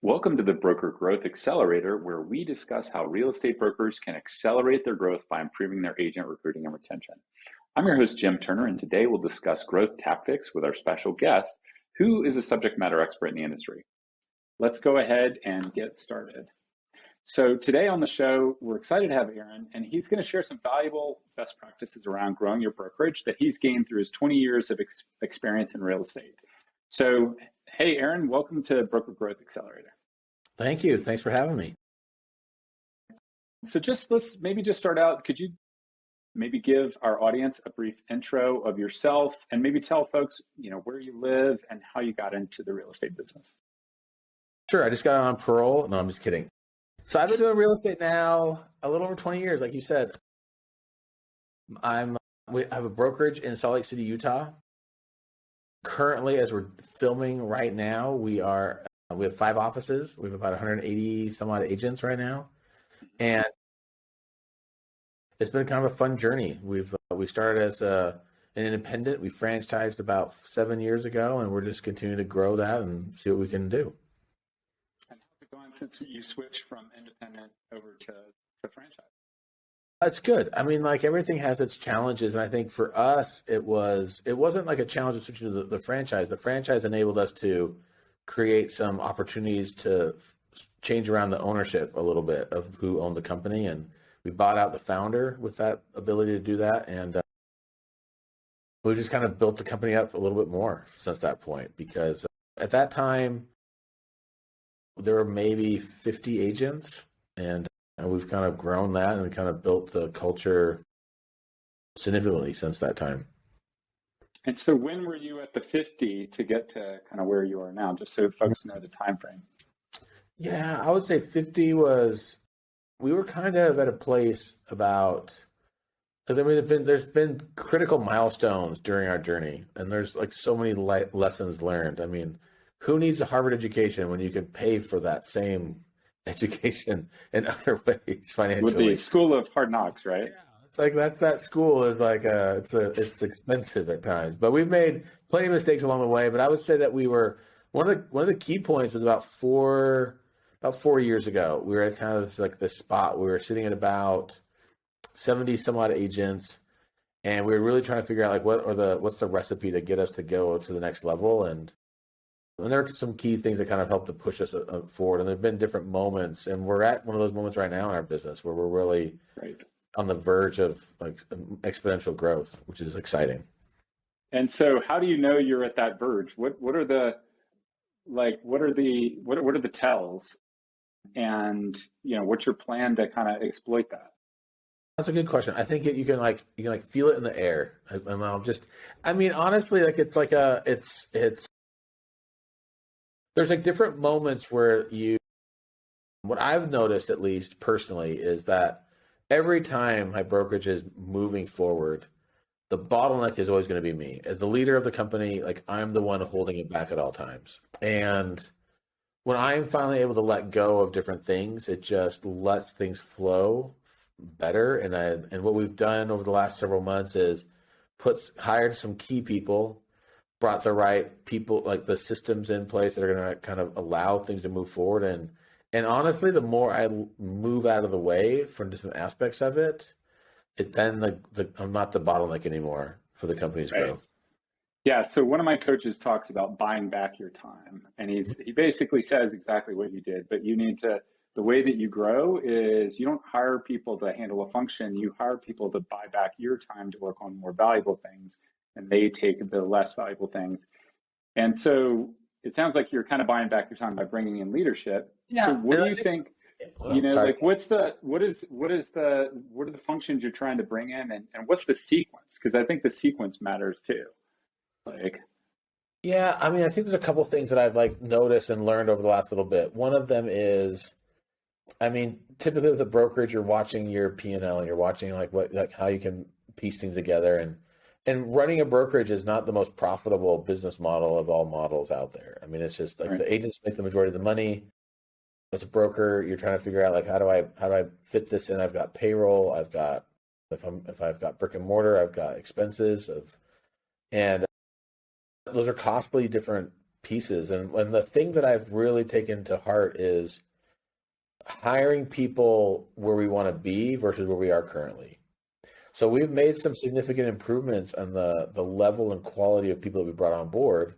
Welcome to the Broker Growth Accelerator, where we discuss how real estate brokers can accelerate their growth by improving their agent recruiting and retention. I'm your host, Jim Turner, and today we'll discuss growth tactics with our special guest, who is a subject matter expert in the industry. Let's go ahead and get started. So today on the show, we're excited to have Aaron, and he's going to share some valuable best practices around growing your brokerage that he's gained through his 20 years of experience in real estate. So, hey, Aaron, welcome to Broker Growth Accelerator. Thank you. Thanks for having me. So let's maybe just start out. Could you maybe give our audience a brief intro of yourself and maybe tell folks, where you live and how you got into the real estate business? Sure. I just got on parole. No, I'm just kidding. So I've been doing real estate now a little over 20 years, like you said. We have a brokerage in Salt Lake City, Utah. Currently, as we're filming right now, we have 5 offices. We have about 180 some odd agents right now, and it's been kind of a fun journey. We started as an independent. We franchised about 7 years ago, and we're just continuing to grow that and see what we can do. And how's it going since you switched from independent over to franchise? That's good. I mean, like everything has its challenges, and I think for us, it wasn't like a challenge of switching to the franchise. The franchise enabled us to create some opportunities to change around the ownership a little bit of who owned the company, and we bought out the founder with that ability to do that, and we just kind of built the company up a little bit more since that point, because at that time there were maybe 50 agents, and we've kind of grown that, and we kind of built the culture significantly since that time. And so when were you at the 50 to get to kind of where you are now, just so folks know the time frame? Yeah, I would say 50 was, we were kind of at a place about, I mean, there's been critical milestones during our journey, and there's like so many lessons learned. I mean, who needs a Harvard education when you can pay for that same education in other ways financially? With the school of hard knocks, right? Yeah. It's like that school is like it's expensive at times, but we've made plenty of mistakes along the way. But I would say that we were one of the key points was about 4 years ago. We were at kind of like this spot. We were sitting at about 70 some odd agents, and we were really trying to figure out like what's the recipe to get us to go to the next level. And there are some key things that kind of helped to push us forward. And there've been different moments, and we're at one of those moments right now in our business where we're really on the verge of like exponential growth, which is exciting. And so how do you know you're at that verge? What are the tells? And what's your plan to kind of exploit that? That's a good question. I think you can feel it in the air. I mean, honestly, like it's there's like different moments where what I've noticed, at least personally, is that every time my brokerage is moving forward, the bottleneck is always going to be me. As the leader of the company, like I'm the one holding it back at all times. And when I'm finally able to let go of different things, it just lets things flow better. And what we've done over the last several months is hired some key people, brought the right people, like the systems in place that are going to kind of allow things to move forward. And honestly, the more I move out of the way from different aspects of it, then I'm not the bottleneck anymore for the company's growth. Yeah. So one of my coaches talks about buying back your time, and he basically says exactly what you did, but the way that you grow is you don't hire people to handle a function. You hire people to buy back your time to work on more valuable things, and they take the less valuable things. And so it sounds like you're kind of buying back your time by bringing in leadership. Yeah. So what do you think, what are the functions you're trying to bring in, and what's the sequence? Because I think the sequence matters too. Yeah, I mean, I think there's a couple of things that I've noticed and learned over the last little bit. One of them is, I mean, typically with a brokerage, you're watching your P&L, and you're watching how you can piece things together, and running a brokerage is not the most profitable business model of all models out there. I mean, it's just like the agents make the majority of the money. As a broker, you're trying to figure out like how do I fit this in? I've got payroll, if I've got brick and mortar, I've got expenses and those are costly different pieces. And the thing that I've really taken to heart is hiring people where we want to be versus where we are currently. So we've made some significant improvements on the level and quality of people that we brought on board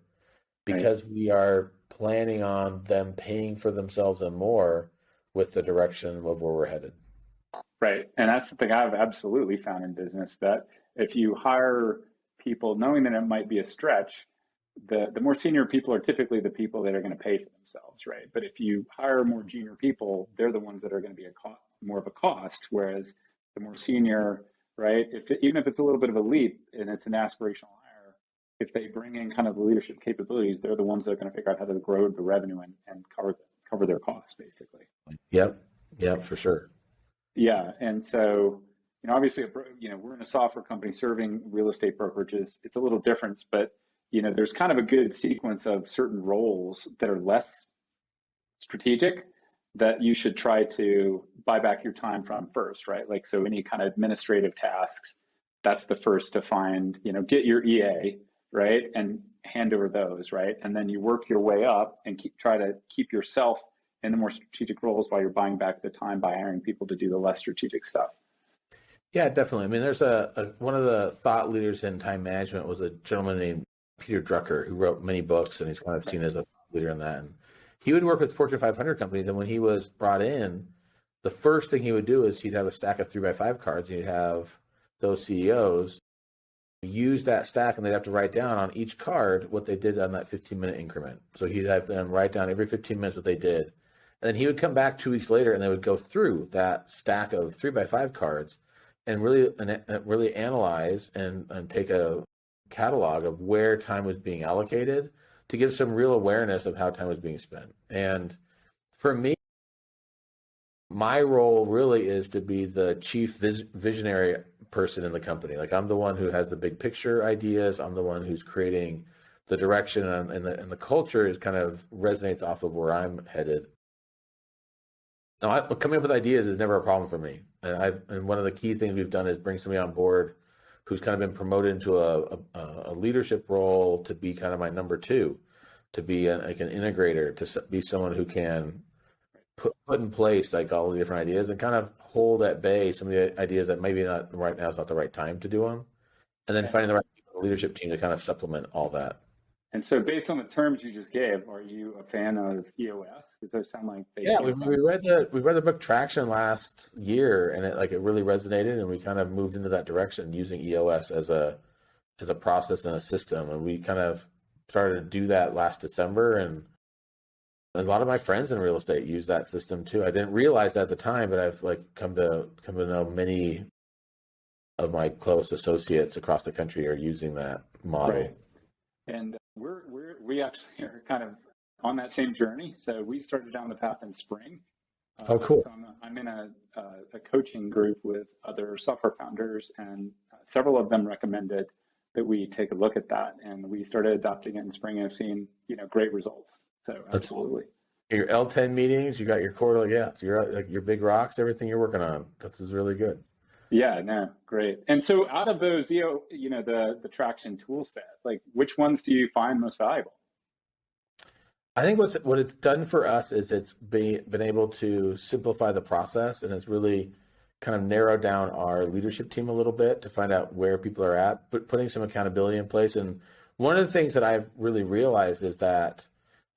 because we are planning on them paying for themselves and more with the direction of where we're headed. Right. And that's something I've absolutely found in business, that if you hire people knowing that it might be a stretch, the more senior people are typically the people that are going to pay for themselves, right? But if you hire more junior people, they're the ones that are going to be more of a cost, whereas the more senior, right, even if it's a little bit of a leap and it's an aspirational hire, if they bring in kind of the leadership capabilities, they're the ones that are going to figure out how to grow the revenue and cover their costs, basically. Yep, for sure. Yeah, and so, obviously, we're in a software company serving real estate brokerages. It's a little different, but there's kind of a good sequence of certain roles that are less strategic that you should try to buy back your time from first, right? Like, so any kind of administrative tasks, that's the first to find, get your EA, right? And hand over those, right? And then you work your way up and try to keep yourself in the more strategic roles while you're buying back the time by hiring people to do the less strategic stuff. Yeah, definitely. I mean, there's one of the thought leaders in time management was a gentleman named Peter Drucker, who wrote many books, and he's kind of seen as a leader in that. And he would work with Fortune 500 companies, and when he was brought in, the first thing he would do is he'd have a stack of 3x5 cards, and he'd have those CEOs use that stack, and they'd have to write down on each card what they did on that 15-minute increment. So he'd have them write down every 15 minutes what they did. And then he would come back 2 weeks later, and they would go through that stack of 3x5 cards and really analyze and take a catalog of where time was being allocated to give some real awareness of how time was being spent. And for me, my role really is to be the chief visionary person in the company. Like, I'm the one who has the big picture ideas. I'm the one who's creating the direction, and the culture is kind of resonates off of where I'm headed. Now, coming up with ideas is never a problem for me. And one of the key things we've done is bring somebody on board who's kind of been promoted into a leadership role to be kind of my number two, to be like an integrator, to be someone who can put in place like all the different ideas and kind of hold at bay some of the ideas that maybe not right now is not the right time to do them, and then finding the right leadership team to kind of supplement all that. And so, based on the terms you just gave, are you a fan of EOS? Because those sound like they. Yeah, we read the book Traction last year, and it really resonated, and we kind of moved into that direction using EOS as a process and a system, and we kind of started to do that last December, and a lot of my friends in real estate use that system too. I didn't realize that at the time, but I've come to know many of my close associates across the country are using that model. Right. And we actually are kind of on that same journey. So we started down the path in spring. Oh, cool. So I'm in a coaching group with other software founders, and several of them recommended that we take a look at that. And we started adopting it in spring and have seen, great results. So absolutely. Your L10 meetings, you got your quarterly, your big rocks, everything you're working on. This is really good. Yeah, no, great. And so out of those, the Traction tool set, like, which ones do you find most valuable? I think what it's done for us is it's been able to simplify the process, and it's really kind of narrowed down our leadership team a little bit to find out where people are at, but putting some accountability in place. And one of the things that I've really realized is that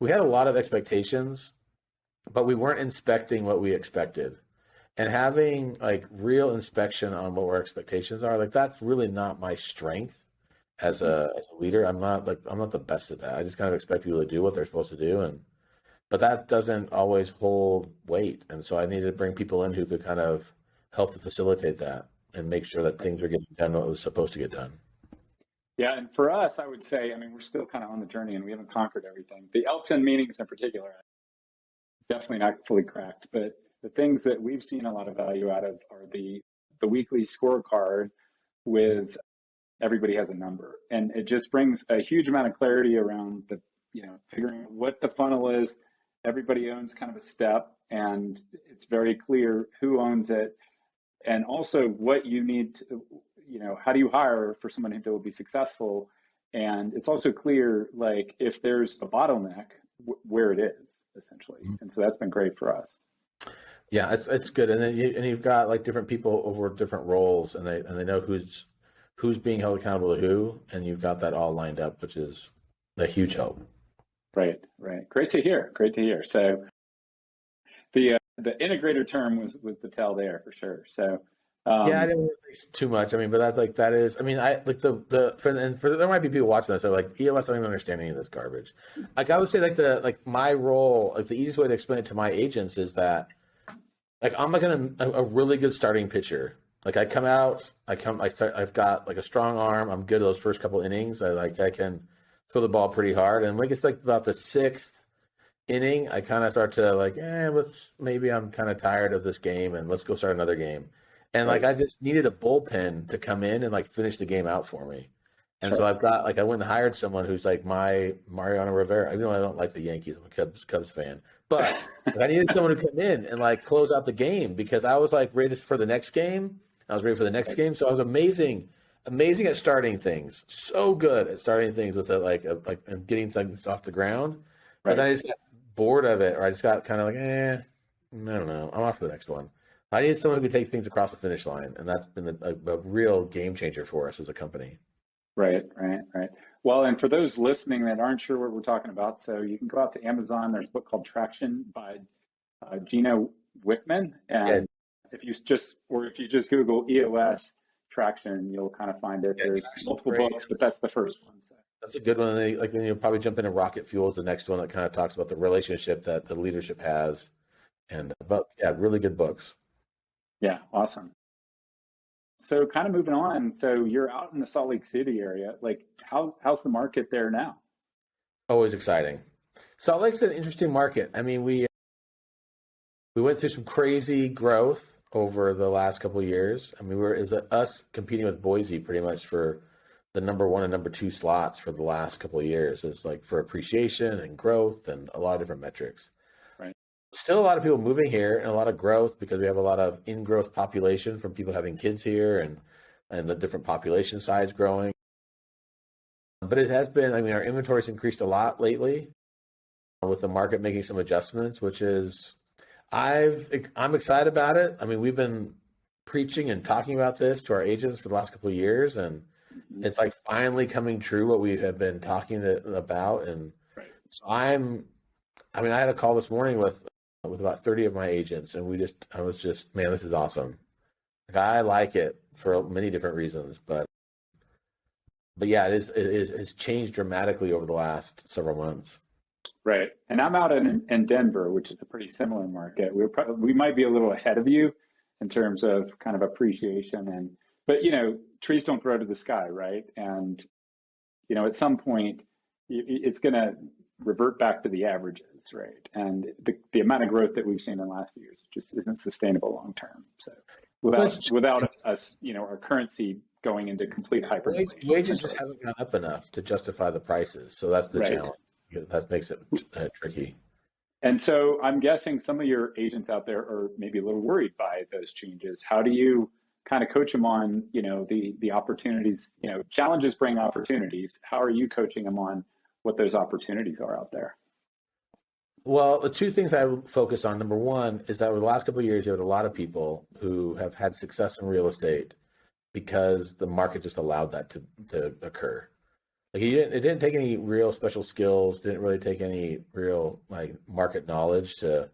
we had a lot of expectations, but we weren't inspecting what we expected. And having real inspection on what our expectations are, that's really not my strength as a leader. I'm not the best at that. I just kind of expect people to do what they're supposed to do, but that doesn't always hold weight. And so I needed to bring people in who could kind of help to facilitate that and make sure that things are getting done what was supposed to get done. Yeah, and for us, I would say, we're still kind of on the journey and we haven't conquered everything. The L10 meetings in particular, definitely not fully cracked, but the things that we've seen a lot of value out of are the weekly scorecard with everybody has a number. And it just brings a huge amount of clarity around figuring out what the funnel is. Everybody owns kind of a step, and it's very clear who owns it. And also what you need to, how do you hire for someone who will be successful? And it's also clear, like, if there's a bottleneck, where it is, essentially. And so that's been great for us. Yeah, it's good, and then you've got like different people over different roles, and they know who's being held accountable to who, and you've got that all lined up, which is a huge help. Right, right. Great to hear. Great to hear. So the integrator term was the tell there for sure. So yeah, I didn't really too much. I mean, but that is. I mean, I like there might be people watching this that are like, EOS, I don't even understand any of this garbage. Like I would say, like my role, like the easiest way to explain it to my agents is that, like, I'm like a really good starting pitcher. Like I come out, I've got like a strong arm. I'm good at those first couple innings. I can throw the ball pretty hard, and when it gets like about the sixth inning, I kind of start to like, maybe I'm kind of tired of this game, and let's go start another game. And like, I just needed a bullpen to come in and like finish the game out for me. And so I've got like, I went and hired someone who's like my Mariano Rivera. I know I don't like the Yankees. I'm a Cubs fan, but like, I needed someone to come in and like close out the game because I was like ready for the next game. I was ready for the next game. So I was amazing at starting things. So good at starting things with and getting things off the ground. But then I just got bored of it, or I just got kind of like, I don't know. I'm off to the next one. I needed someone who could take things across the finish line, and that's been a real game changer for us as a company. Right. Well, and for those listening that aren't sure what we're talking about, so you can go out to Amazon. There's a book called Traction by Gino Wickman, and if you just Google EOS Traction, you'll kind of find it. There's multiple books, but that's the first one. So. That's a good one. Then you'll probably jump into Rocket Fuel is the next one that kind of talks about the relationship that the leadership has, and really good books. Yeah, awesome. So kind of moving on. So you're out in the Salt Lake City area. Like, how's the market there now? Always exciting. Salt Lake's an interesting market. I mean, we went through some crazy growth over the last couple of years. I mean, it was us competing with Boise pretty much for the number 1 and number 2 slots for the last couple of years. It's like for appreciation and growth and a lot of different metrics. Still a lot of people moving here and a lot of growth because we have a lot of in-growth population from people having kids here and the different population size growing. But it has been, I mean, our inventory's increased a lot lately with the market making some adjustments, which is, I'm excited about it. I mean, we've been preaching and talking about this to our agents for the last couple of years, and it's like finally coming true what we have been talking about. And so I had a call this morning with about 30 of my agents, and I was just, man, this is awesome. Like, I like it for many different reasons, but yeah, it has changed dramatically over the last several months. Right. And I'm out in Denver, which is a pretty similar market. We might be a little ahead of you in terms of kind of appreciation, but trees don't grow to the sky, right? And at some point it's going to revert back to the averages, right? And the amount of growth that we've seen in the last few years just isn't sustainable long term. So without us, our currency going into complete hyperinflation. Wages just haven't gone up enough to justify the prices. So that's the challenge. That makes it tricky. And so I'm guessing some of your agents out there are maybe a little worried by those changes. How do you kind of coach them on, the opportunities? Challenges bring opportunities. How are you coaching them on what those opportunities are out there? Well, the two things I would focus on, number one, is that over the last couple of years, you had a lot of people who have had success in real estate because the market just allowed that to occur. Like it didn't take any real special skills, didn't really take any real like market knowledge to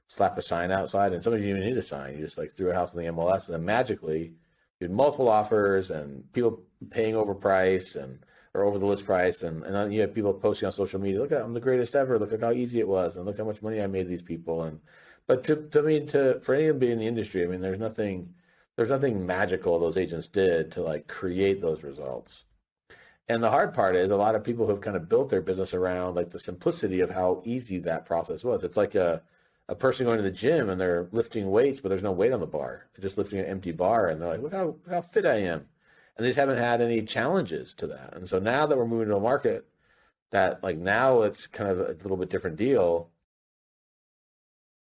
slap a sign outside. And some of you didn't even need a sign. You just like threw a house on the MLS, and then magically you had multiple offers and people paying overprice or over the list price, and then you have people posting on social media, look, I'm the greatest ever, look at how easy it was, and look how much money I made these people. But for anyone being in the industry, I mean, there's nothing magical those agents did to like create those results. And the hard part is a lot of people who have kind of built their business around like the simplicity of how easy that process was. It's like a person going to the gym and they're lifting weights, but there's no weight on the bar. They're just lifting an empty bar, and they're like, look how fit I am. And they just haven't had any challenges to that. And so now that we're moving to a market that like now it's kind of a little bit different deal,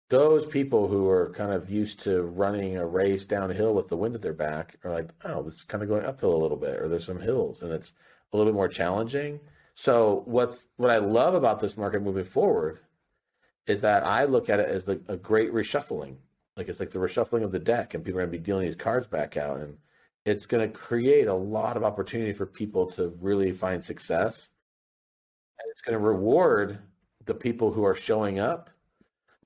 those people who are kind of used to running a race downhill with the wind at their back are like, oh, it's kind of going uphill a little bit, or there's some hills, and it's a little bit more challenging. So what I love about this market moving forward is that I look at it as like a great reshuffling. Like it's like the reshuffling of the deck, and people are going to be dealing these cards back out, and it's going to create a lot of opportunity for people to really find success. And it's going to reward the people who are showing up,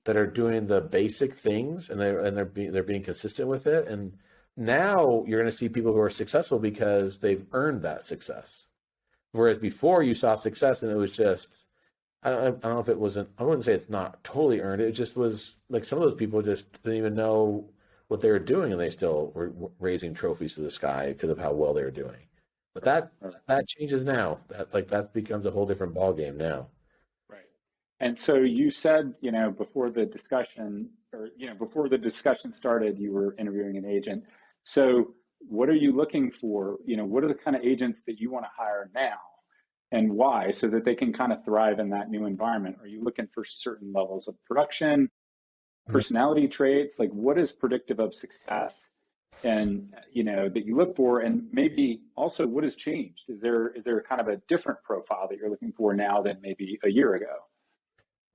that are doing the basic things, and they're being consistent with it. And now you're going to see people who are successful because they've earned that success. Whereas before you saw success and it was just, I don't know if it wasn't, I wouldn't say it's not totally earned. It just was like some of those people just didn't even know what they were doing, and they still were raising trophies to the sky because of how well they were doing. But that changes now. That becomes a whole different ball game now. Right. And so you said, before the discussion, or, before the discussion started, you were interviewing an agent. So what are you looking for? What are the kind of agents that you want to hire now, and why, so that they can kind of thrive in that new environment? Are you looking for certain levels of production, personality traits? Like, what is predictive of success, and that you look for? And maybe also, what has changed? Is there kind of a different profile that you're looking for now than maybe a year ago?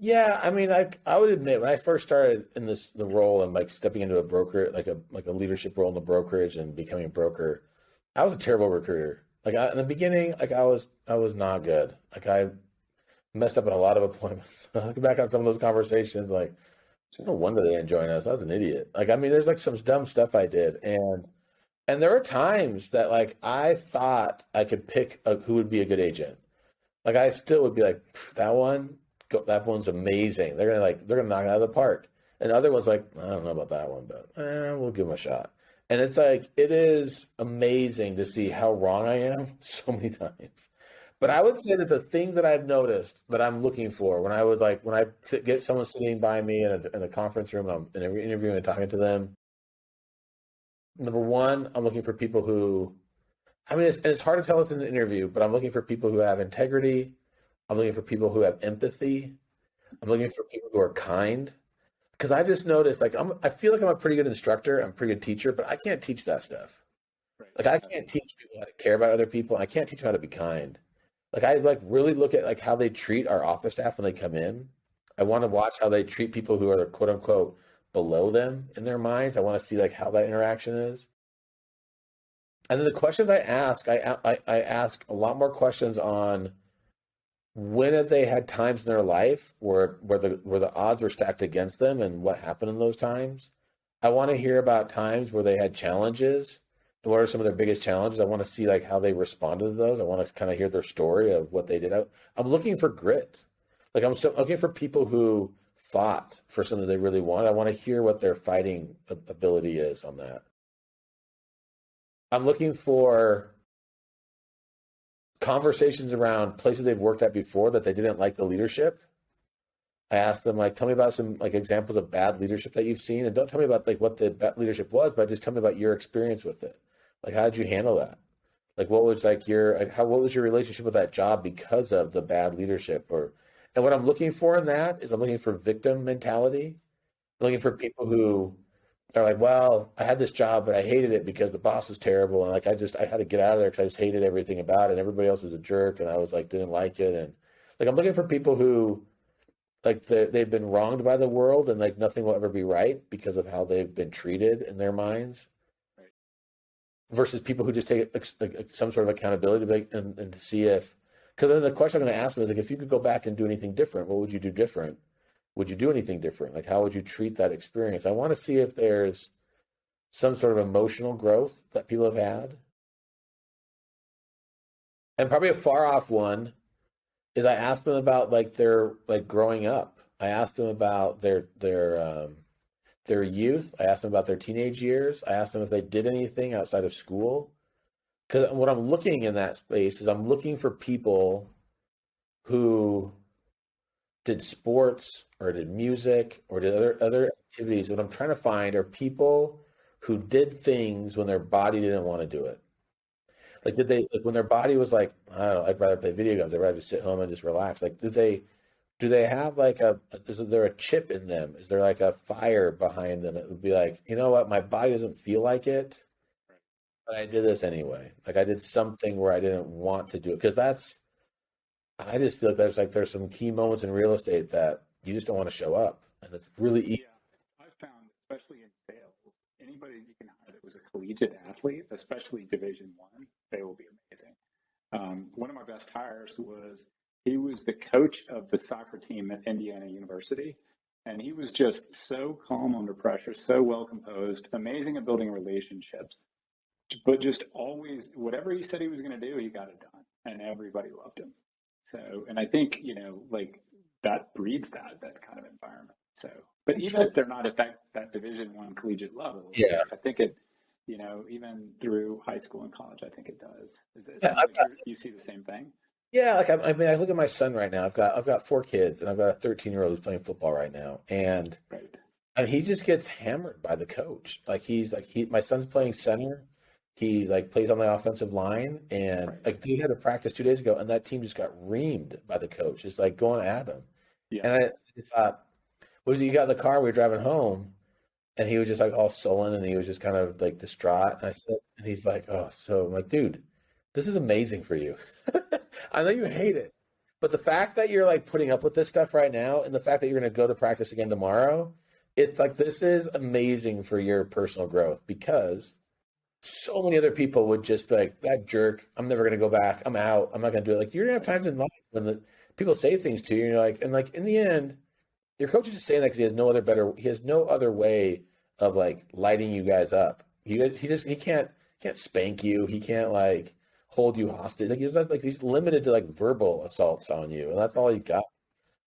Yeah, I mean, I would admit, when I first started in the role and like stepping into a broker, like a leadership role in the brokerage and becoming a broker, I was a terrible recruiter. Like in the beginning, like I was not good. Like I messed up in a lot of appointments. Looking back on some of those conversations, like no wonder they didn't join us. I was an idiot. Like I mean, there's like some dumb stuff I did, and there were times that like I thought I could pick who would be a good agent. Like I still would be like, that one's amazing. They're gonna knock it out of the park. And other ones like, I don't know about that one, but we'll give them a shot. And it's like, it is amazing to see how wrong I am so many times. But I would say that the things that I've noticed that I'm looking for when I get someone sitting by me in a conference room, and I'm interviewing and talking to them. Number one, I'm looking for people who, I mean, it's hard to tell us in an interview, but I'm looking for people who have integrity. I'm looking for people who have empathy. I'm looking for people who are kind. Because I just noticed, like, I feel like I'm a pretty good instructor. I'm a pretty good teacher, but I can't teach that stuff. Right. Like, I can't teach people how to care about other people. I can't teach them how to be kind. Like, I really look at like how they treat our office staff when they come in. I want to watch how they treat people who are quote unquote below them in their minds. I want to see like how that interaction is. And then the questions I ask ask a lot more questions on, when have they had times in their life where the odds were stacked against them, and what happened in those times? I want to hear about times where they had challenges, and what are some of their biggest challenges. I want to see like how they responded to those. I want to kind of hear their story of what they did. I'm looking for grit. Like I'm looking for people who fought for something they really want. I want to hear what their fighting ability is on that. I'm looking for conversations around places they've worked at before that they didn't like the leadership. I asked them, like, tell me about some like examples of bad leadership that you've seen, and don't tell me about like what the bad leadership was, but just tell me about your experience with it. Like, how did you handle that? Like, what was like what was your relationship with that job because of the bad leadership? And what I'm looking for in that is I'm looking for victim mentality. I'm looking for people who are like, well, I had this job, but I hated it because the boss was terrible. And like, I had to get out of there because I just hated everything about it. And everybody else was a jerk. And I was like, didn't like it. And like, I'm looking for people who like they've been wronged by the world, and like nothing will ever be right because of how they've been treated in their minds. Right. Versus people who just take some sort of accountability and to see if, because then the question I'm going to ask them is like, if you could go back and do anything different, what would you do different? Would you do anything different? Like, how would you treat that experience? I want to see if there's some sort of emotional growth that people have had. And probably a far off one is I asked them about like their like growing up. I asked them about their youth. I asked them about their teenage years. I asked them if they did anything outside of school. Because what I'm looking in that space is I'm looking for people who did sports or did music or did other activities. What I'm trying to find are people who did things when their body didn't want to do it. Like, did they, like when their body was like, I don't know, I'd rather play video games, I'd rather just sit home and just relax. Like, do they have like is there a chip in them? Is there like a fire behind them? It would be like, you know what, my body doesn't feel like it. but I did this anyway. Like I did something where I didn't want to do it because I just feel like there's some key moments in real estate that you just don't want to show up, and it's really easy. Yeah, I've found, especially in sales, anybody you can hire that was a collegiate athlete, especially Division One, they will be amazing. One of my best hires he was the coach of the soccer team at Indiana University, and he was just so calm under pressure, so well composed, amazing at building relationships, but just always whatever he said he was going to do, he got it done, and everybody loved him. So, and I think like that breeds that kind of environment. So, but even if they're not at that Division One collegiate level, Yeah. I think it, even through high school and college, I think it does. It Yeah, sounds like you see the same thing. yeah, like I mean, I look at my son right now. I've got 4 kids, and I've got a 13-year-old who's playing football right now, and Right. he just gets hammered by the coach. My son's playing center. He like plays on the offensive line, and Right. like he had a practice 2 days ago, and that team just got reamed by the coach. It's like going at him. Yeah. And I thought, what did you got in the car? We were driving home, and he was just like all sullen, and he was just kind of like distraught. And I said, and he's like, oh, so I'm like, dude, this is amazing for you. I know you hate it, but the fact that you're like putting up with this stuff right now, and the fact that you're going to go to practice again tomorrow, it's like this is amazing for your personal growth because so many other people would just be like, that jerk, I'm never going to go back. I'm out. I'm not going to do it. Like, you're going to have times in life when people say things to you, and you're like, and like in the end, your coach is just saying that because he has no other way of like lighting you guys up. He can't spank you. He can't like hold you hostage. He's limited to like verbal assaults on you, and that's all he got.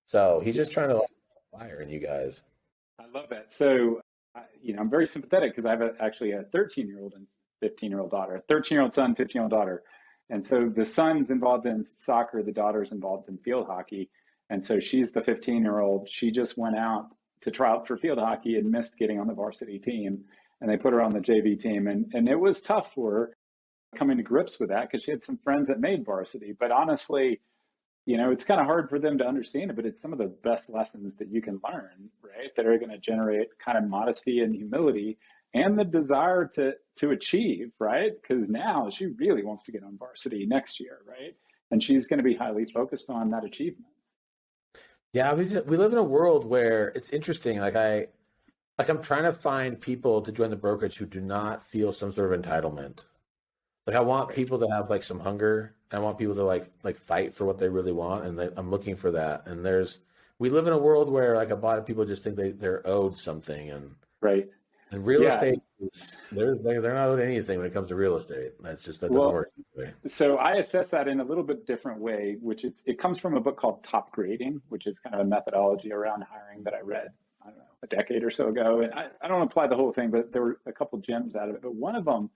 So he's just trying to light fire in you guys. I love that. So, I'm very sympathetic because I have actually a 13-year-old and 15-year-old daughter, 13-year-old son, 15-year-old daughter. And so the son's involved in soccer, the daughter's involved in field hockey. And so she's the 15-year-old. She just went out to try out for field hockey and missed getting on the varsity team. And they put her on the JV team. And it was tough for her coming to grips with that because she had some friends that made varsity. But honestly, it's kind of hard for them to understand it, but it's some of the best lessons that you can learn, right? That are going to generate kind of modesty and humility and the desire to achieve, right? Because now she really wants to get on varsity next year, right? And she's going to be highly focused on that achievement. Yeah, we live in a world where it's interesting. I'm trying to find people to join the brokerage who do not feel some sort of entitlement. Like I want people to have like some hunger. I want people to like fight for what they really want, and I'm looking for that. And we live in a world where like a lot of people just think they're owed something, and right. And real estate they're not owed anything when it comes to real estate. That doesn't work that way. So I assess that in a little bit different way, which is it comes from a book called Top Grading, which is kind of a methodology around hiring that I read, I don't know, a decade or so ago. And I don't apply the whole thing, but there were a couple gems out of it. But one of them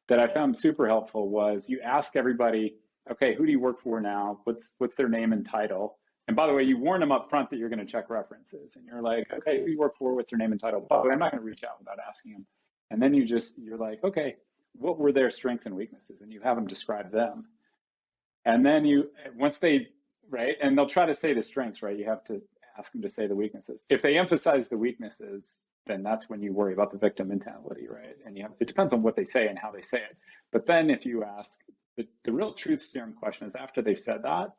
that I found super helpful was you ask everybody, okay, who do you work for now? What's their name and title? And by the way, you warn them up front that you're going to check references. And you're like, okay, who do you work for? What's their name and title? By the way, I'm not going to reach out without asking them. And then you're like, okay, what were their strengths and weaknesses? And you have them describe them. And then right, and they'll try to say the strengths, right? You have to ask them to say the weaknesses. If they emphasize the weaknesses, then that's when you worry about the victim mentality, right? And it depends on what they say and how they say it. But then if you ask, the real truth serum question is after they've said that,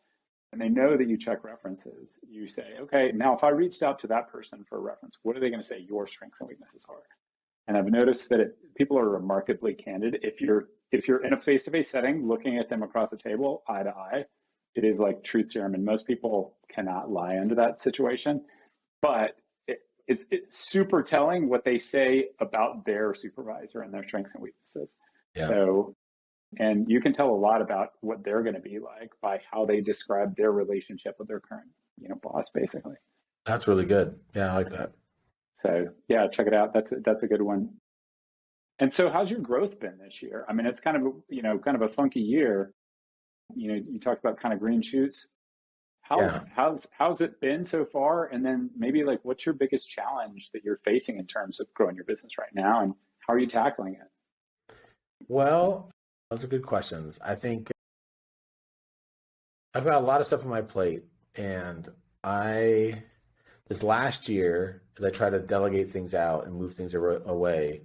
and they know that you check references, you say, okay, now if I reached out to that person for a reference, what are they going to say your strengths and weaknesses are? And I've noticed that people are remarkably candid. If you're in a face-to-face setting, looking at them across the table, eye to eye, it is like truth serum. And most people cannot lie under that situation. But it's super telling what they say about their supervisor and their strengths and weaknesses. Yeah. So, and you can tell a lot about what they're going to be like by how they describe their relationship with their current, boss, basically. That's really good. Yeah, I like that. So yeah, check it out. That's a good one. And so how's your growth been this year? I mean, it's kind of a funky year. You talked about kind of green shoots. How's it been so far? And then maybe like, what's your biggest challenge that you're facing in terms of growing your business right now? And how are you tackling it? Well, those are good questions. I think I've got a lot of stuff on my plate, and this last year, as I try to delegate things out and move things away,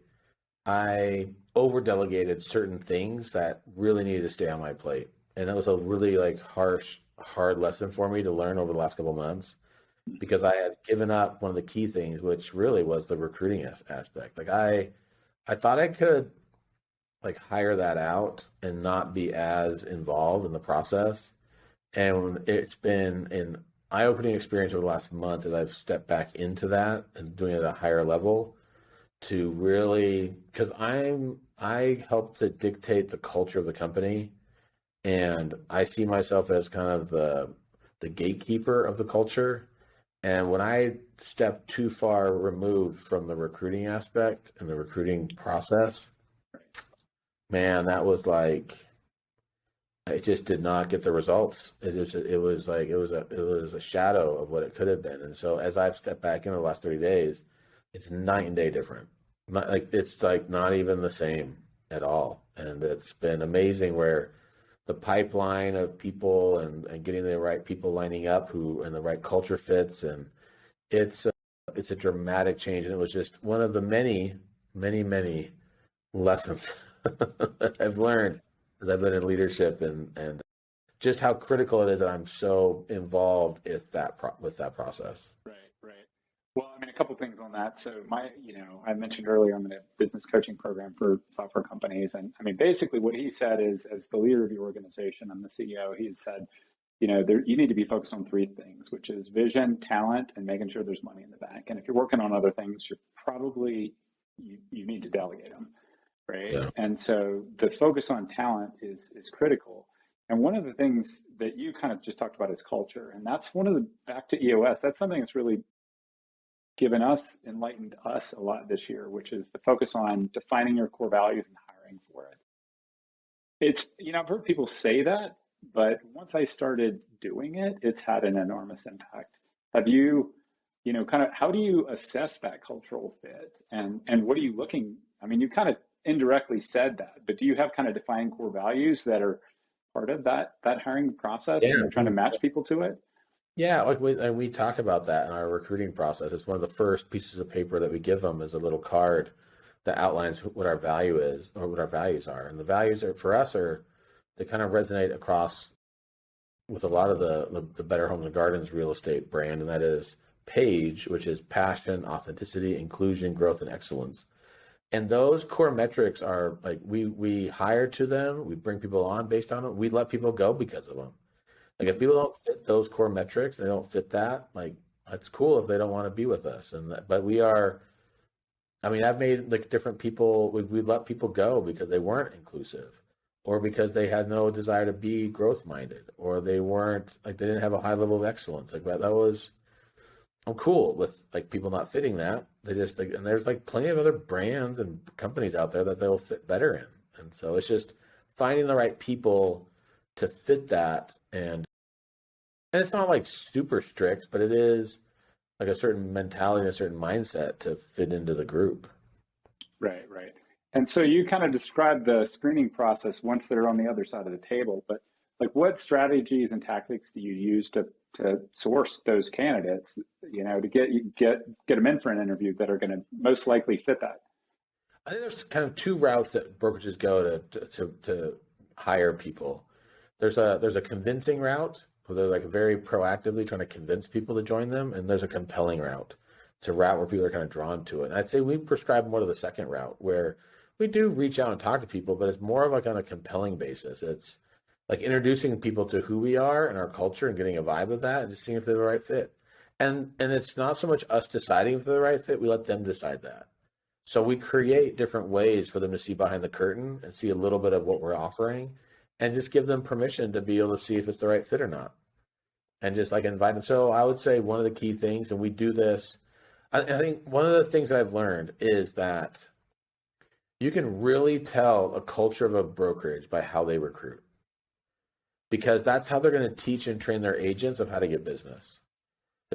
I over delegated certain things that really needed to stay on my plate. And that was a really like hard lesson for me to learn over the last couple of months, because I had given up one of the key things, which really was the recruiting aspect. Like I thought I could like hire that out and not be as involved in the process. And it's been an eye-opening experience over the last month that I've stepped back into that and doing it at a higher level to really, because I help to dictate the culture of the company, and I see myself as kind of the gatekeeper of the culture. And when I step too far removed from the recruiting aspect and the recruiting process, man, that was like, it just did not get the results. It was a shadow of what it could have been. And so as I've stepped back in the last 30 days, it's night and day different. It's like not even the same at all. And it's been amazing where the pipeline of people and getting the right people lining up and the right culture fits. And it's a dramatic change. And it was just one of the many, many, many lessons that I've learned as I've been in leadership, and just how critical it is that I'm so involved with that process. Right. Well, I mean, a couple of things on that. So I mentioned earlier, I'm in a business coaching program for software companies. And I mean, basically what he said is, as the leader of your organization, I'm the CEO, he said, you need to be focused on three things, which is vision, talent, and making sure there's money in the bank. And if you're working on other things, you're probably, you need to delegate them. Right. Yeah. And so the focus on talent is critical. And one of the things that you kind of just talked about is culture. And that's back to EOS, that's something that's really enlightened us a lot this year, which is the focus on defining your core values and hiring for it. It's, I've heard people say that, but once I started doing it, it's had an enormous impact. Have you, how do you assess that cultural fit? And what are you looking, I mean, you kind of indirectly said that, but do you have kind of defined core values that are part of that hiring process? Yeah. And you're trying to match people to it? Yeah, like we talk about that in our recruiting process. It's one of the first pieces of paper that we give them is a little card that outlines what our value is or what our values are. And the values for us they kind of resonate across with a lot of the Better Homes and Gardens real estate brand, and that is PAGE, which is passion, authenticity, inclusion, growth, and excellence. And those core metrics are like we hire to them, we bring people on based on them, we let people go because of them. Like if people don't fit those core metrics, they don't fit that, like that's cool if they don't want to be with us. But we are, I mean, I've made like different people, we let people go because they weren't inclusive, or because they had no desire to be growth minded, or they didn't have a high level of excellence. Like I'm cool with like people not fitting that. They just and there's like plenty of other brands and companies out there that they'll fit better in. And so it's just finding the right people to fit that. And it's not like super strict, but it is like a certain mentality and a certain mindset to fit into the group. Right. And so you kind of described the screening process once they're on the other side of the table, but like what strategies and tactics do you use to source those candidates, to get them in for an interview that are going to most likely fit that? I think there's kind of two routes that brokerages go to hire people. There's a convincing route where they're like very proactively trying to convince people to join them, and there's a compelling route. It's a route where people are kind of drawn to it. And I'd say we prescribe more to the second route, where we do reach out and talk to people, but it's more of like on a compelling basis. It's like introducing people to who we are and our culture and getting a vibe of that and just seeing if they're the right fit. And it's not so much us deciding if they're the right fit, we let them decide that. So we create different ways for them to see behind the curtain and see a little bit of what we're offering, and just give them permission to be able to see if it's the right fit or not. And just like invite them. So I would say one of the key things, and we do this, I think one of the things that I've learned is that you can really tell a culture of a brokerage by how they recruit, because that's how they're going to teach and train their agents of how to get business.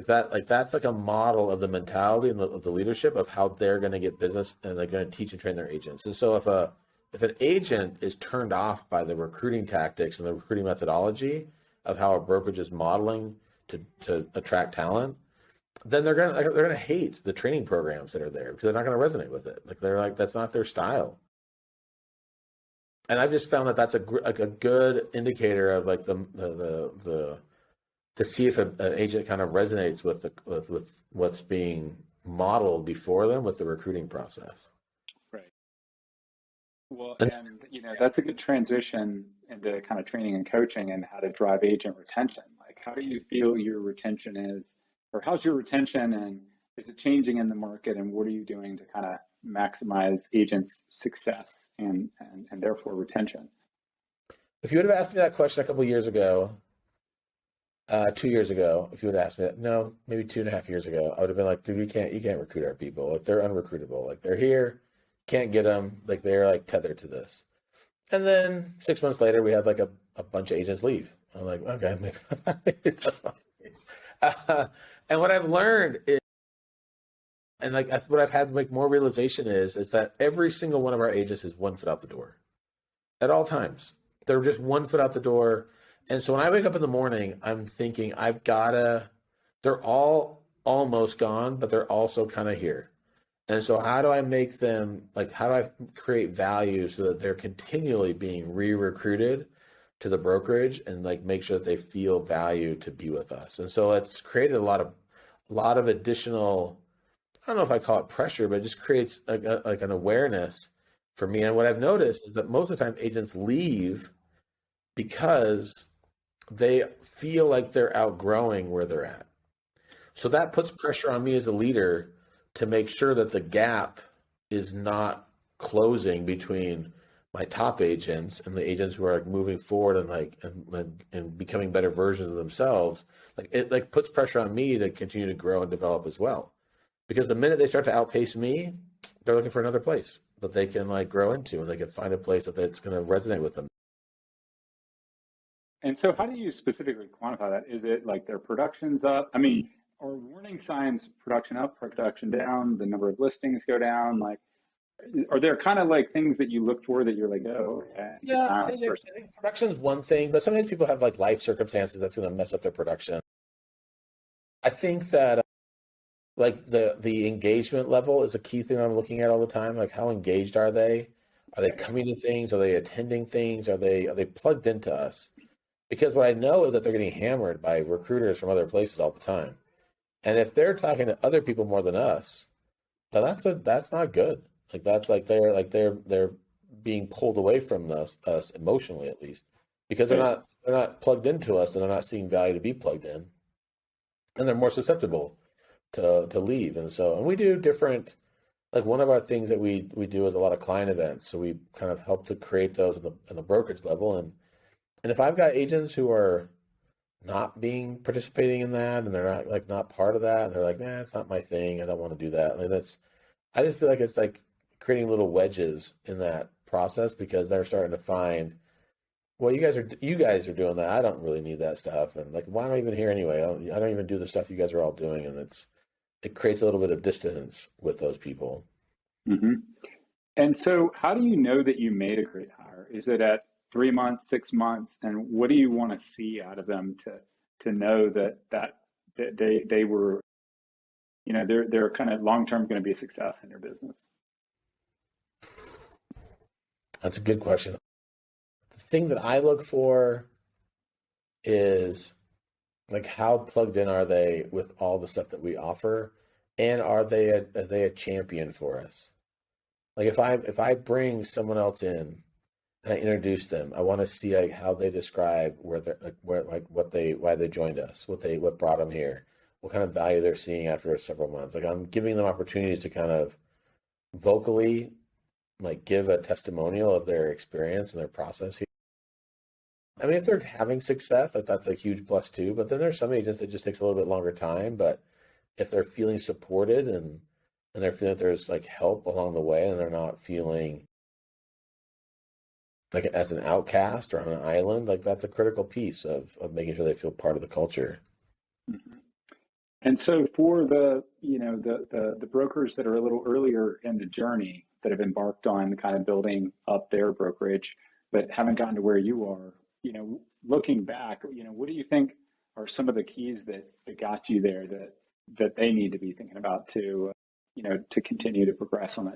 That's like a model of the mentality and of the leadership of how they're going to get business, and they're going to teach and train their agents. And so if an agent is turned off by the recruiting tactics and the recruiting methodology of how a brokerage is modeling to attract talent, then they're gonna hate the training programs that are there, because they're not going to resonate with it. Like they're like, that's not their style. And I've just found that that's like a good indicator of like the to see if an agent kind of resonates with with what's being modeled before them with the recruiting process. Right. Well, And and that's a good transition into kind of training and coaching and how to drive agent retention. Like, how do you feel your retention is, or how's your retention, and is it changing in the market, and what are you doing to kind of maximize agents' success and therefore retention? if you would have asked me that question a couple of years ago, 2 years ago, if you would have asked me that, no, maybe 2.5 years ago, I would have been like, dude, you can't recruit our people. Like they're unrecruitable. Like they're here, can't get them. Like they're like tethered to this. And then 6 months later, we had like a bunch of agents leave. I'm like, okay, maybe that's not the case. And what I've learned is, and like what I've had to make more realization is that every single one of our agents is 1 foot out the door at all times. They're just 1 foot out the door. And so when I wake up in the morning, I'm thinking they're all almost gone, but they're also kind of here. And so how do I make them, like, how do I create value so that they're continually being re-recruited to the brokerage and like make sure that they feel value to be with us? And so it's created a lot of additional, I don't know if I call it pressure, but it just creates like an awareness for me. And what I've noticed is that most of the time agents leave because they feel like they're outgrowing where they're at. So that puts pressure on me as a leader to make sure that the gap is not closing between my top agents and the agents who are like moving forward and like and becoming better versions of themselves. Like it like puts pressure on me to continue to grow and develop as well. Because the minute they start to outpace me, they're looking for another place that they can like grow into, and they can find a place that's going to resonate with them. And so how do you specifically quantify that? Is it like their production's up? I mean, are warning signs production up, production down, the number of listings go down? Like, are there kind of like things that you look for that you're like, oh, okay, Yeah, now I it's think, first. I think production is one thing, but sometimes people have like life circumstances that's going to mess up their production. I think that like the engagement level is a key thing I'm looking at all the time. Like how engaged are they? Are they coming to things? Are they attending things? Are they plugged into us? Because what I know is that they're getting hammered by recruiters from other places all the time. And if they're talking to other people more than us, then that's not good. Like that's like they're being pulled away from us emotionally at least, because Right. they're not plugged into us and they're not seeing value to be plugged in, and they're more susceptible to leave. And we do different, like one of our things that we do is a lot of client events. So we kind of help to create those in the brokerage level. And if I've got agents who are not being participating in that and they're not part of that and they're like, nah, it's not my thing, I don't want to do that. Like I just feel like it's like creating little wedges in that process, because they're starting to find, well, you guys are doing that. I don't really need that stuff. And like, why am I even here anyway? I don't even do the stuff you guys are all doing. And it creates a little bit of distance with those people. Mm-hmm. And so how do you know that you made a great hire? Is it at 3 months, 6 months? And what do you want to see out of them to know that they were, they're kind of long-term going to be a success in your business? That's a good question. The thing that I look for is like how plugged in are they with all the stuff that we offer, and are they a champion for us? Like if I bring someone else in and I introduce them, I want to see like how they describe where they're like where like why they joined us, what brought them here, what kind of value they're seeing after several months. Like I'm giving them opportunities to kind of vocally like give a testimonial of their experience and their process here. I mean, if they're having success, like that's a huge plus too. But then there's some agents that just takes a little bit longer time. But if they're feeling supported and they're feeling that there's like help along the way, and they're not feeling like as an outcast or on an island, like that's a critical piece of making sure they feel part of the culture. Mhm. And so for the brokers that are a little earlier in the journey that have embarked on kind of building up their brokerage, but haven't gotten to where you are, looking back, what do you think are some of the keys that got you there that they need to be thinking about to continue to progress on it?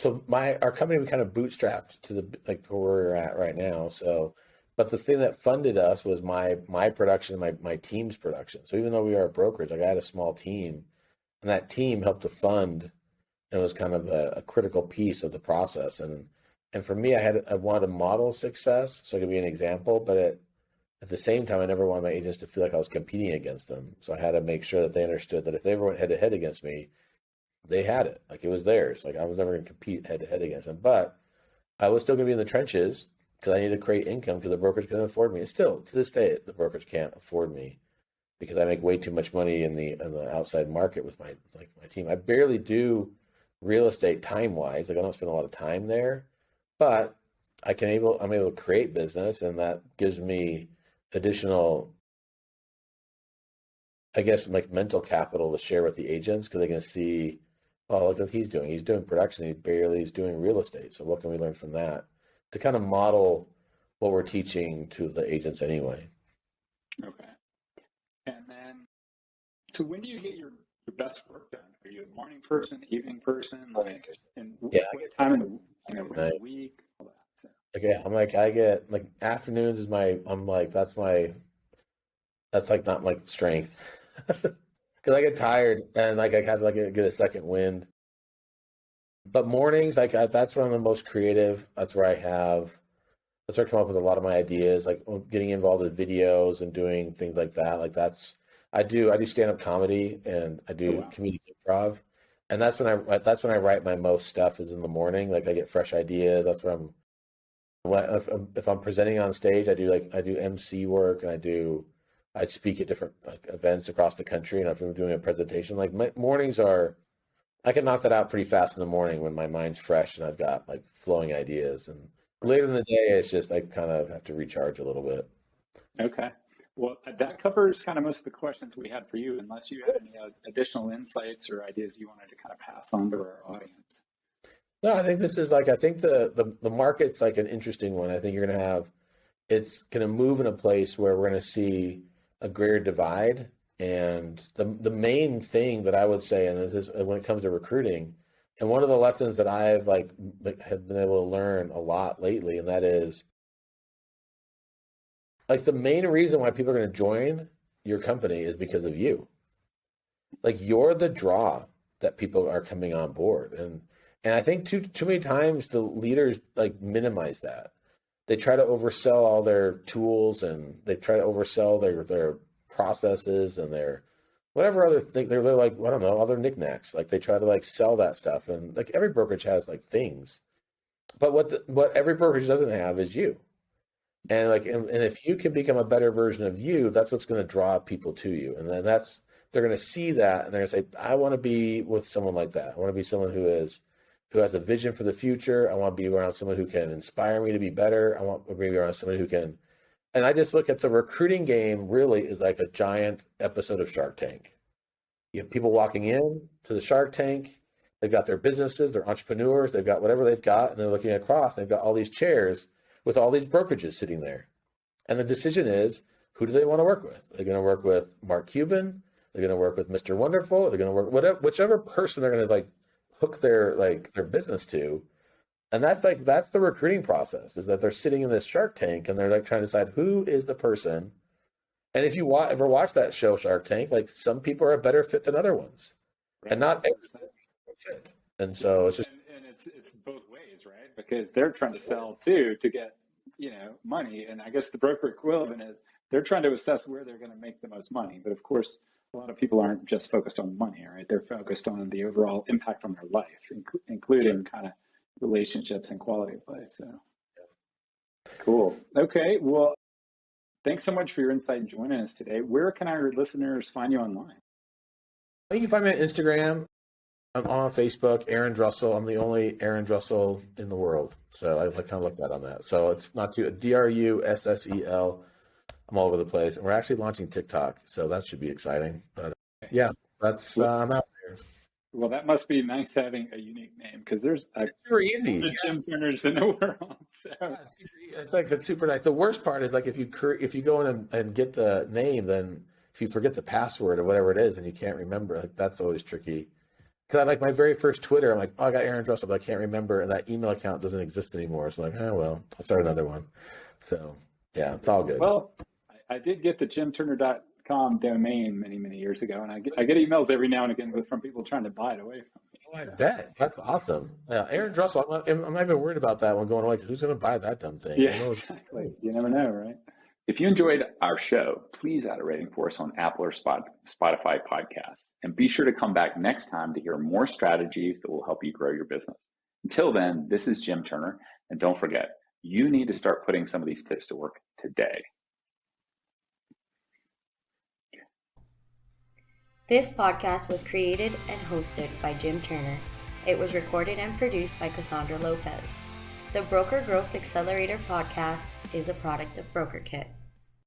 our company, we kind of bootstrapped to the like where we're at right now. So, but the thing that funded us was my production, my team's production. So even though we are a brokerage, like I had a small team, and that team helped to fund, and was kind of a critical piece of the process. And for me, I wanted to model success, so I could be an example, but at the same time, I never wanted my agents to feel like I was competing against them. So I had to make sure that they understood that if they ever went head to head against me, they had it. Like it was theirs. Like I was never going to compete head to head against them. But I was still going to be in the trenches because I needed to create income because the brokerage couldn't afford me. And still, to this day, the brokerage can't afford me because I make way too much money in the outside market with my team. I barely do real estate time wise. Like I don't spend a lot of time there, but I'm able to create business, and that gives me additional, I guess, like mental capital to share with the agents because they can see, oh, look what he's doing. He's doing production. He's doing real estate. So what can we learn from that to kind of model what we're teaching to the agents anyway? Okay. And then, so when do you get your best work done? Are you a morning person, evening person? Like, and what time in the week? All that. So. Okay, I get like afternoons is that's like not my strength because I get tired and like I have to like get a second wind. But mornings, that's where I'm the most creative. That's where I come up with a lot of my ideas, like getting involved with videos and doing things like that. Like I do stand-up comedy and I do comedic improv, and that's when I write my most stuff is in the morning. Like I get fresh ideas. That's where if I'm presenting on stage, I do MC work, and I speak at different like events across the country, and if I'm doing a presentation, like my mornings I can knock that out pretty fast in the morning when my mind's fresh and I've got like flowing ideas. And later in the day, it's just I kind of have to recharge a little bit. Okay. Well, that covers kind of most of the questions we had for you, unless you had any additional insights or ideas you wanted to kind of pass on to our audience. No, I think this is I think the market's like an interesting one. I think it's going to move in a place where we're going to see a greater divide. And the main thing that I would say, and this is when it comes to recruiting, and one of the lessons that I've have been able to learn a lot lately, and that is like the main reason why people are going to join your company is because of you. Like you're the draw that people are coming on board, and I think too many times the leaders like minimize that. They try to oversell all their tools, and they try to oversell their processes and their whatever other thing. They're like, I don't know, other knickknacks. Like they try to like sell that stuff, and like every brokerage has like things, but what every brokerage doesn't have is you. And and if you can become a better version of you, that's what's going to draw people to you. And then they're going to see that, and they're going to say, I want to be with someone like that. I want to be someone who has a vision for the future. I want to be around someone who can inspire me to be better. I want to be around someone who can. And I just look at the recruiting game really is like a giant episode of Shark Tank. You have people walking in to the Shark Tank. They've got their businesses, they're entrepreneurs, they've got whatever they've got, and they're looking across, and they've got all these chairs with all these brokerages sitting there. And the decision is, who do they want to work with? They're going to work with Mark Cuban. They're going to work with Mr. Wonderful. They're going to work whichever person they're going to like hook their business to. And that's the recruiting process, is that they're sitting in this Shark Tank and they're like trying to decide who is the person. And if you ever watch that show, Shark Tank, like some people are a better fit than other ones, right. And not everyone fit. And so it's just and it's both ways, right? Because they're trying to sell too to get money, and I guess the broker equivalent is they're trying to assess where they're going to make the most money. But of course, a lot of people aren't just focused on money, right? They're focused on the overall impact on their life, including kind of relationships and quality of life. So cool. Okay. Well, thanks so much for your insight and joining us today. Where can our listeners find you online? You can find me on Instagram. I'm on Facebook, Aaron Drussel. I'm the only Aaron Drussel in the world. So I kind of looked at on that. So it's not too Drussel. I'm all over the place. And we're actually launching TikTok. So that should be exciting. But yeah, I'm out there. Well, that must be nice having a unique name, because there's super easy. Jim Turners in the world. So. Yeah, it's super nice. The worst part is like if you go in and get the name, then if you forget the password or whatever it is, then you can't remember. Like that's always tricky. Because I like my very first Twitter, I'm like, oh, I got Aaron Drussel, but I can't remember, and that email account doesn't exist anymore. So I'm like, oh well, I'll start another one. So yeah, it's all good. Well, I did get the jimturner.com domain many years ago, and I get emails every now and again from people trying to buy it away from me. Oh, I bet. That's awesome. Yeah, Aaron Drussel, I'm not even worried about that one going, like, who's going to buy that dumb thing? Yeah, exactly. You never know, right? If you enjoyed our show, please add a rating for us on Apple or Spotify podcasts. And be sure to come back next time to hear more strategies that will help you grow your business. Until then, this is Jim Turner. And don't forget, you need to start putting some of these tips to work today. This podcast was created and hosted by Jim Turner. It was recorded and produced by Cassandra Lopez. The Broker Growth Accelerator podcast is a product of Brokerkit.